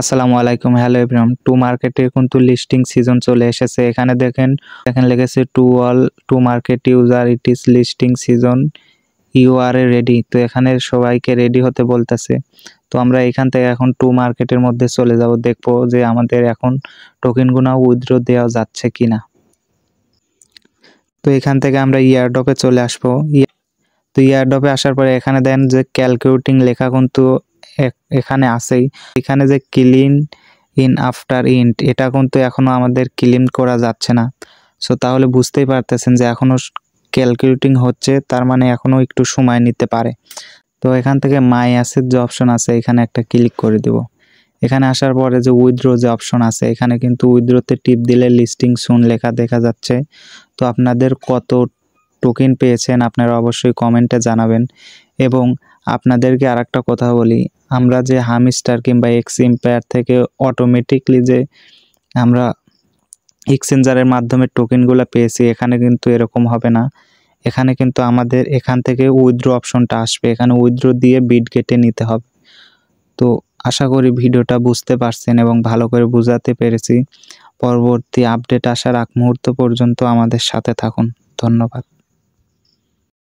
আসসালামু আলাইকুম, hello everyone. Two মার্কেটের কিন্তু লিস্টিং সিজন চলে এসেছে। এখানে দেখেন লেগেছে to all to market user, it is listing season, you are already. তো এখানে সবাইকে রেডি হতে বলতেছে। তো আমরা এখান থেকে এখন টু মার্কেটের মধ্যে চলে যাব, দেখবো যে আমাদের এখন টোকেনগুলো উইথড্র দেওয়া যাচ্ছে কিনা। তো এখান থেকে আমরা ইয়ারড্রপে চলে আসবো। তো ইয়ারড্রপে আসার পরে এখানে দেন যে ক্যালকুলেটিং লেখা কিন্তু এখানে আছেই। এখানে যে ক্লিন ইন আফটার ইন্ট, এটা কিন্তু এখনো আমাদের ক্লিন করা যাচ্ছে না। সো তাহলে বুঝতেই পারতেছেন যে এখনো ক্যালকুলেটিং হচ্ছে, তার মানে এখনো একটু সময় নিতে পারে। তো এখান থেকে মাই অ্যাসেট যে অপশন আছে এখানে একটা ক্লিক করে দিব। এখানে আসার পরে যে উইথড্র যে অপশন আছে এখানে কিন্তু উইথড্রতে টিপ দিলে লিস্টিং সুন লেখা দেখা যাচ্ছে। তো আপনাদের কত টোকেন পেয়েছেন আপনারা অবশ্যই কমেন্টে জানাবেন। এবং আপনাদেরকে আরেকটা কথা বলি, আমরা যে হামস্টার কিংবা এক্সএম্পায়ার থেকে অটোমেটিকলি যে আমরা এক্সচেঞ্জারের মাধ্যমে টোকেনগুলো পেয়েছি, এখানে কিন্তু এরকম হবে না। এখানে কিন্তু আমাদের এখান থেকে উইথড্র অপশনটা আসবে, এখানে উইথড্র দিয়ে বিটগেটে নিতে হবে। তো আশা করি ভিডিওটা বুঝতে পারছেন এবং ভালো করে বোঝাতে পেরেছি। পরবর্তী আপডেট আসার আগ মুহূর্ত পর্যন্ত আমাদের সাথে থাকুন। ধন্যবাদ।